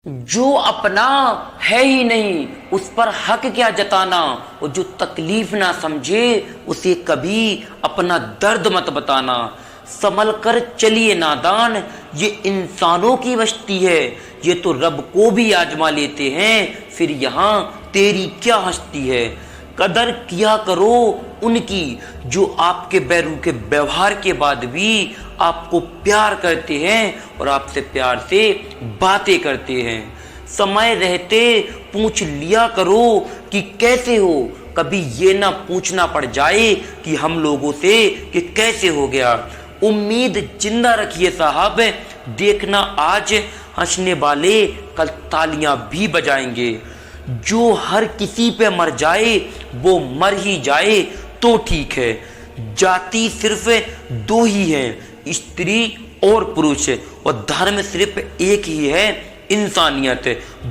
जो अपना है ही नहीं उस पर हक क्या जताना, और जो तकलीफ ना समझे उसे कभी अपना दर्द मत बताना। संभल कर चलिए नादान, ये इंसानों की बस्ती है, ये तो रब को भी आजमा लेते हैं, फिर यहाँ तेरी क्या हस्ती है। कदर किया करो उनकी जो आपके बैरू के व्यवहार के बाद भी आपको प्यार करते हैं और आपसे प्यार से बातें करते हैं। समय रहते पूछ लिया करो कि कैसे हो, कभी ये ना पूछना पड़ जाए कि हम लोगों से कि कैसे हो गया। उम्मीद जिंदा रखिए साहब, देखना आज हंसने वाले कल तालियां भी बजाएंगे। जो हर किसी पे मर जाए वो मर ही जाए तो ठीक है। जाति सिर्फ दो ही है, स्त्री और पुरुष, और धर्म सिर्फ एक ही है, इंसानियत।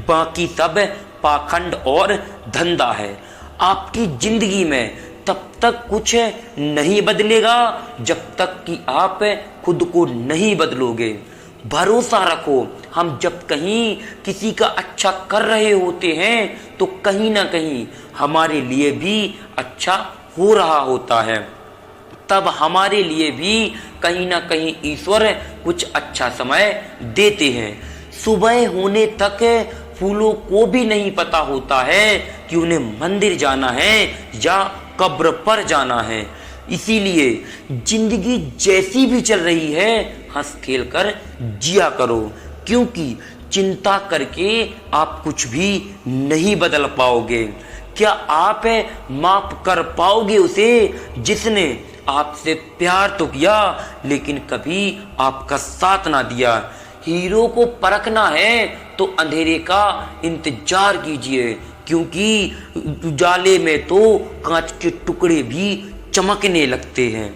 बाकी सब पाखंड और धंधा है। आपकी जिंदगी में तब तक कुछ नहीं बदलेगा जब तक कि आप खुद को नहीं बदलोगे। भरोसा रखो, हम जब कहीं किसी का अच्छा कर रहे होते हैं तो कहीं ना कहीं हमारे लिए भी अच्छा हो रहा होता है। तब हमारे लिए भी कहीं ना कहीं ईश्वर कुछ अच्छा समय देते हैं। सुबह होने तक फूलों को भी नहीं पता होता है कि उन्हें मंदिर जाना है या कब्र पर जाना है। इसीलिए जिंदगी जैसी भी चल रही है हंस खेल कर जिया करो, क्योंकि चिंता करके आप कुछ भी नहीं बदल पाओगे। क्या आप माफ कर पाओगे उसे जिसने आपसे प्यार तो किया लेकिन कभी आपका साथ ना दिया। हीरो को परखना है तो अंधेरे का इंतजार कीजिए, क्योंकि उजाले में तो कांच के टुकड़े भी चमकने लगते हैं।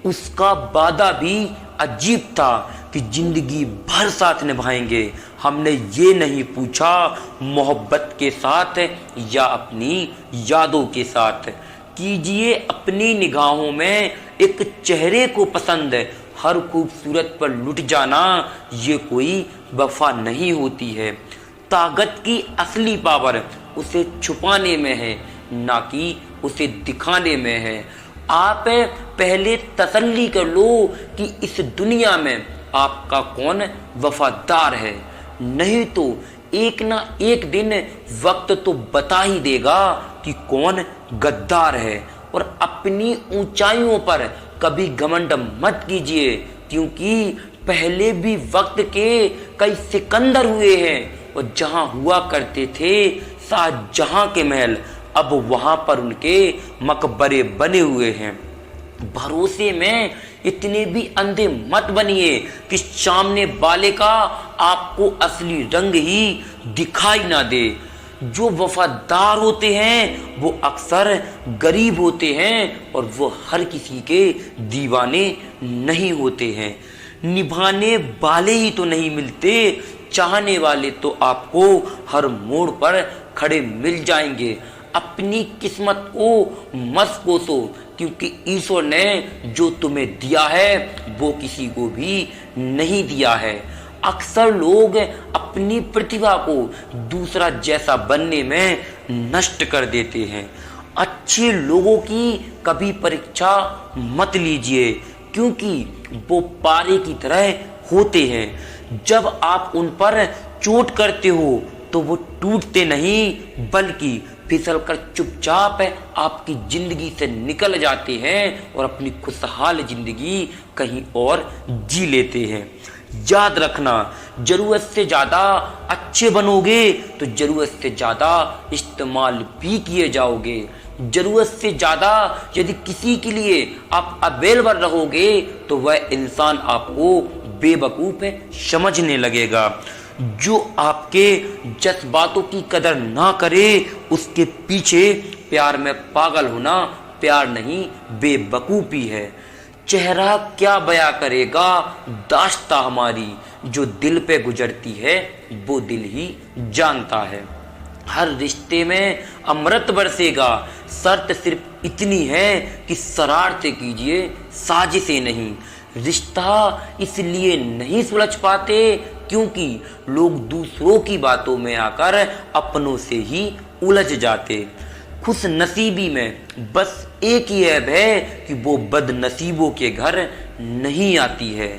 उसका वादा भी अजीब था कि जिंदगी भर साथ निभाएंगे। हमने ये नहीं पूछा मोहब्बत के साथ या अपनी यादों के साथ। कीजिए अपनी निगाहों में एक चेहरे को पसंद, हर खूबसूरत पर लुट जाना ये कोई वफा नहीं होती है। ताकत की असली पावर उसे छुपाने में है, ना कि उसे दिखाने में है। आप पहले तसल्ली कर लो कि इस दुनिया में आपका कौन वफादार है, नहीं तो एक ना एक दिन वक्त तो बता ही देगा कि कौन गद्दार है। और अपनी ऊंचाइयों पर कभी घमंड मत कीजिए, क्योंकि पहले भी वक्त के कई सिकंदर हुए हैं और जहां हुआ करते थे शाहजहां के महल, अब वहां पर उनके मकबरे बने हुए हैं। भरोसे में इतने भी अंधे मत बनिए कि सामने वाले का आपको असली रंग ही दिखाई ना दे। जो वफादार होते हैं वो अक्सर गरीब होते हैं और वो हर किसी के दीवाने नहीं होते हैं। निभाने वाले ही तो नहीं मिलते, चाहने वाले तो आपको हर मोड़ पर खड़े मिल जाएंगे। अपनी किस्मत को मत कोसो, क्योंकि ईश्वर ने जो तुम्हें दिया है वो किसी को भी नहीं दिया है। अक्सर लोग अपनी प्रतिभा को दूसरा जैसा बनने में नष्ट कर देते हैं। अच्छे लोगों की कभी परीक्षा मत लीजिए, क्योंकि वो पारे की तरह होते हैं। जब आप उन पर चोट करते हो तो वो टूटते नहीं बल्कि फिसलकर चुपचाप आपकी जिंदगी से निकल जाते हैं और अपनी खुशहाल जिंदगी कहीं और जी लेते हैं। याद रखना, जरूरत से ज्यादा अच्छे बनोगे तो जरूरत से ज्यादा इस्तेमाल भी किए जाओगे। जरूरत से ज्यादा यदि किसी के लिए आप अवेलेबल रहोगे तो वह इंसान आपको बेवकूफ समझने लगेगा। जो आपके जज्बातों की कदर ना करे उसके पीछे प्यार में पागल होना प्यार नहीं बेवकूफी है। चेहरा क्या बयां करेगा दास्तां हमारी, जो दिल पे गुजरती है वो दिल ही जानता है। हर रिश्ते में अमृत बरसेगा, शर्त सिर्फ इतनी है कि शरारतें कीजिए साजिशें नहीं। रिश्ता इसलिए नहीं सुलझ पाते क्योंकि लोग दूसरों की बातों में आकर अपनों से ही उलझ जाते। खुश नसीबी में बस एक ही ऐब है कि वो बदनसीबों के घर नहीं आती है।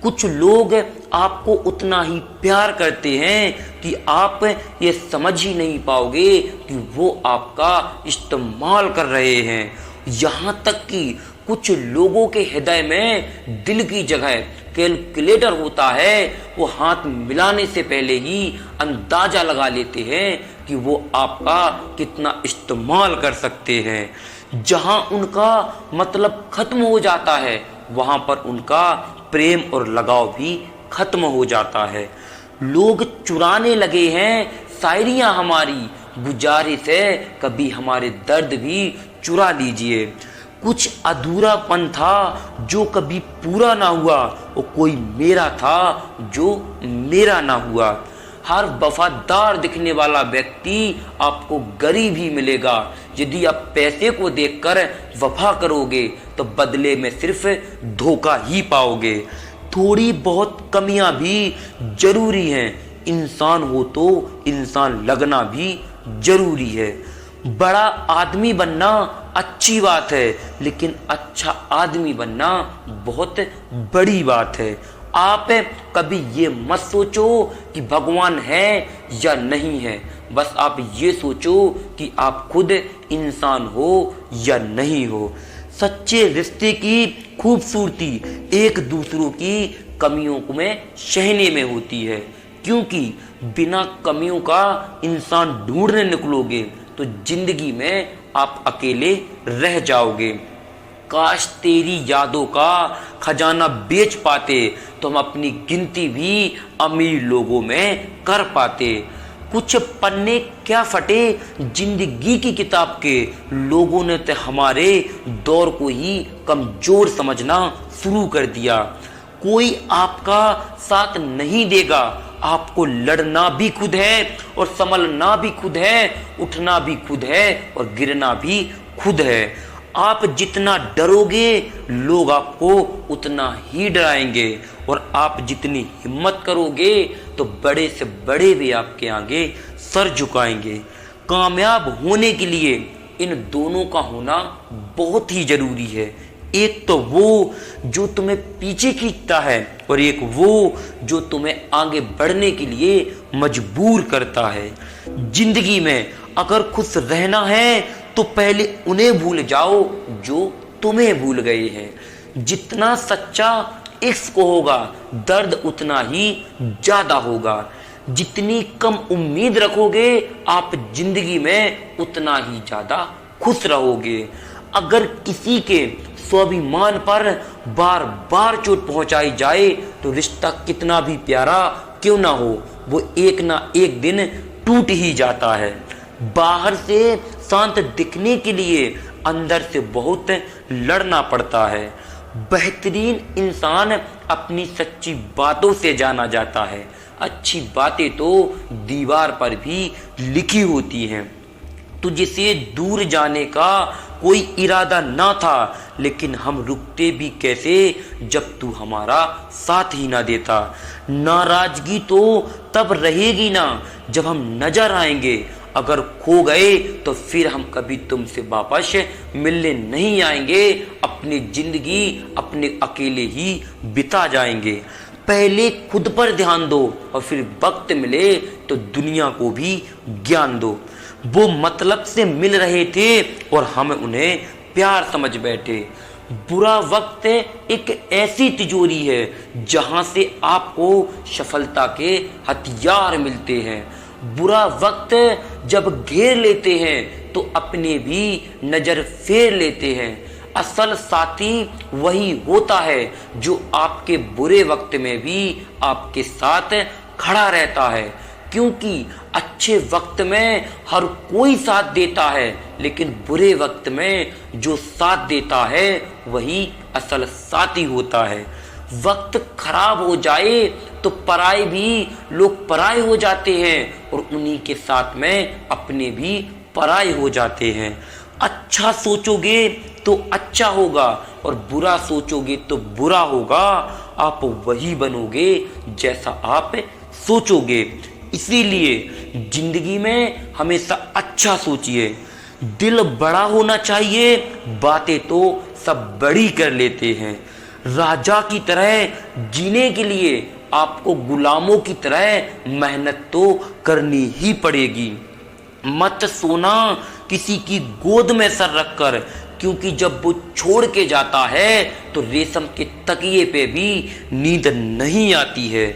कुछ लोग आपको उतना ही प्यार करते हैं कि आप ये समझ ही नहीं पाओगे कि वो आपका इस्तेमाल कर रहे हैं। यहाँ तक कि कुछ लोगों के हृदय में दिल की जगह कैलकुलेटर होता है। वो हाथ मिलाने से पहले ही अंदाजा लगा लेते हैं कि वो आपका कितना इस्तेमाल कर सकते हैं। जहाँ उनका मतलब खत्म हो जाता है वहाँ पर उनका प्रेम और लगाव भी खत्म हो जाता है। लोग चुराने लगे हैं शायरियाँ हमारी, गुजारिश है कभी हमारे दर्द भी चुरा लीजिए। कुछ अधूरापन था जो कभी पूरा ना हुआ, और कोई मेरा था जो मेरा ना हुआ। हर वफादार दिखने वाला व्यक्ति आपको गरीब ही मिलेगा। यदि आप पैसे को देखकर वफा करोगे तो बदले में सिर्फ धोखा ही पाओगे। थोड़ी बहुत कमियां भी जरूरी हैं, इंसान हो तो इंसान लगना भी जरूरी है। बड़ा आदमी बनना अच्छी बात है, लेकिन अच्छा आदमी बनना बहुत बड़ी बात है। आप कभी ये मत सोचो कि भगवान है या नहीं है, बस आप ये सोचो कि आप खुद इंसान हो या नहीं हो। सच्चे रिश्ते की खूबसूरती एक दूसरों की कमियों में सहने में होती है, क्योंकि बिना कमियों का इंसान ढूंढने निकलोगे तो जिंदगी में आप अकेले रह जाओगे। काश तेरी यादों का खजाना बेच पाते तो हम अपनी गिनती भी अमीर लोगों में कर पाते। कुछ पन्ने क्या फटे जिंदगी की किताब के, लोगों ने तो हमारे दौर को ही कमजोर समझना शुरू कर दिया। कोई आपका साथ नहीं देगा, आपको लड़ना भी खुद है और संभलना भी खुद है, उठना भी खुद है और गिरना भी खुद है। आप जितना डरोगे लोग आपको उतना ही डराएंगे, और आप जितनी हिम्मत करोगे तो बड़े से बड़े भी आपके आगे सर झुकाएंगे। कामयाब होने के लिए इन दोनों का होना बहुत ही जरूरी है। एक तो वो जो तुम्हें पीछे खींचता है, और एक वो जो तुम्हें आगे बढ़ने के लिए मजबूर करता है। जिंदगी में अगर खुश रहना है तो पहले उन्हें भूल जाओ जो तुम्हें भूल गए हैं। जितना सच्चा इश्क होगा दर्द उतना ही ज्यादा होगा। जितनी कम उम्मीद रखोगे आप जिंदगी में उतना ही ज्यादा खुश रहोगे। अगर किसी के स्वाभिमान पर बार बार चोट पहुंचाई जाए तो रिश्ता कितना भी प्यारा क्यों ना हो, वो एक ना एक दिन टूट ही जाता है। बाहर से शांत दिखने के लिए अंदर से बहुत लड़ना पड़ता है। बेहतरीन इंसान अपनी सच्ची बातों से जाना जाता है। अच्छी बातें तो दीवार पर भी लिखी होती हैं। तुझसे दूर जाने का कोई इरादा ना था, लेकिन हम रुकते भी कैसे जब तू हमारा साथ ही ना देता। नाराजगी तो तब रहेगी ना जब हम नजर आएंगे। अगर खो गए तो फिर हम कभी तुमसे वापस मिलने नहीं आएंगे। अपनी जिंदगी अपने अकेले ही बिता जाएंगे। पहले खुद पर ध्यान दो और फिर वक्त मिले तो दुनिया को भी ज्ञान दो। वो मतलब से मिल रहे थे और हम उन्हें प्यार समझ बैठे। बुरा वक्त एक ऐसी तिजोरी है जहां से आपको सफलता के हथियार मिलते हैं। बुरा वक्त जब घेर लेते हैं तो अपने भी नजर फेर लेते हैं। असल साथी वही होता है जो आपके बुरे वक्त में भी आपके साथ खड़ा रहता है, क्योंकि अच्छे वक्त में हर कोई साथ देता है, लेकिन बुरे वक्त में जो साथ देता है वही असल साथी होता है। वक्त खराब हो जाए तो पराए भी लोग पराए हो जाते हैं और उन्हीं के साथ में अपने भी पराए हो जाते हैं। अच्छा सोचोगे तो अच्छा होगा और बुरा सोचोगे तो बुरा होगा। आप वही बनोगे जैसा आप सोचोगे। इसीलिए जिंदगी में हमेशा अच्छा सोचिए। दिल बड़ा होना चाहिए, बातें तो सब बड़ी कर लेते हैं। राजा की तरह जीने के लिए आपको गुलामों की तरह मेहनत तो करनी ही पड़ेगी। मत सोना किसी की गोद में सर रखकर, क्योंकि जब वो छोड़ के जाता है तो रेशम के तकिए पे भी नींद नहीं आती है।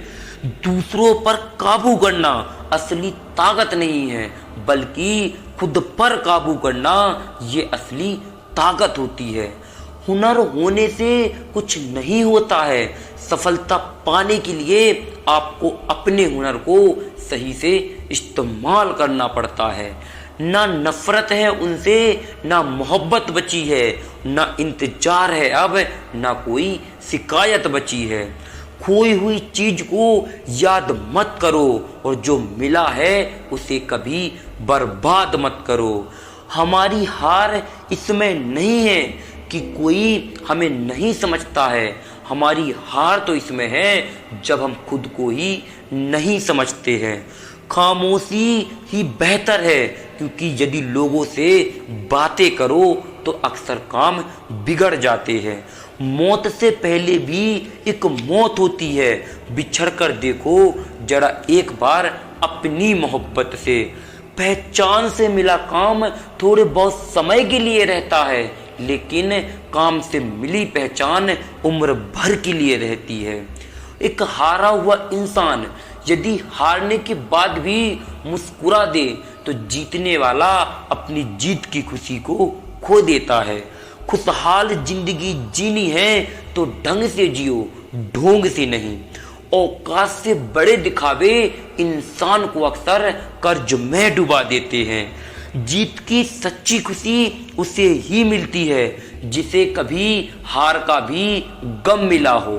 दूसरों पर काबू करना असली ताकत नहीं है, बल्कि खुद पर काबू करना ये असली ताकत होती है। हुनर होने से कुछ नहीं होता है। सफलता पाने के लिए आपको अपने हुनर को सही से इस्तेमाल करना पड़ता है। ना नफरत है उनसे, ना मोहब्बत बची है, ना इंतजार है अब, ना कोई शिकायत बची है। खोई हुई चीज को याद मत करो, और जो मिला है उसे कभी बर्बाद मत करो। हमारी हार इसमें नहीं है कि कोई हमें नहीं समझता है, हमारी हार तो इसमें है जब हम खुद को ही नहीं समझते हैं। खामोशी ही बेहतर है, क्योंकि यदि लोगों से बातें करो तो अक्सर काम बिगड़ जाते हैं। मौत से पहले भी एक मौत होती है, बिछड़ कर देखो जरा एक बार अपनी मोहब्बत से। पहचान से मिला काम थोड़े बहुत समय के लिए रहता है, लेकिन काम से मिली पहचान उम्र भर के लिए रहती है। एक हारा हुआ इंसान यदि हारने के बाद भी मुस्कुरा दे तो जीतने वाला अपनी जीत की खुशी को खो देता है। खुशहाल जिंदगी जीनी है तो ढंग से जियो, ढोंग से नहीं। औकात से बड़े दिखावे इंसान को अक्सर कर्ज में डुबा देते हैं। जीत की सच्ची खुशी उसे ही मिलती है जिसे कभी हार का भी गम मिला हो।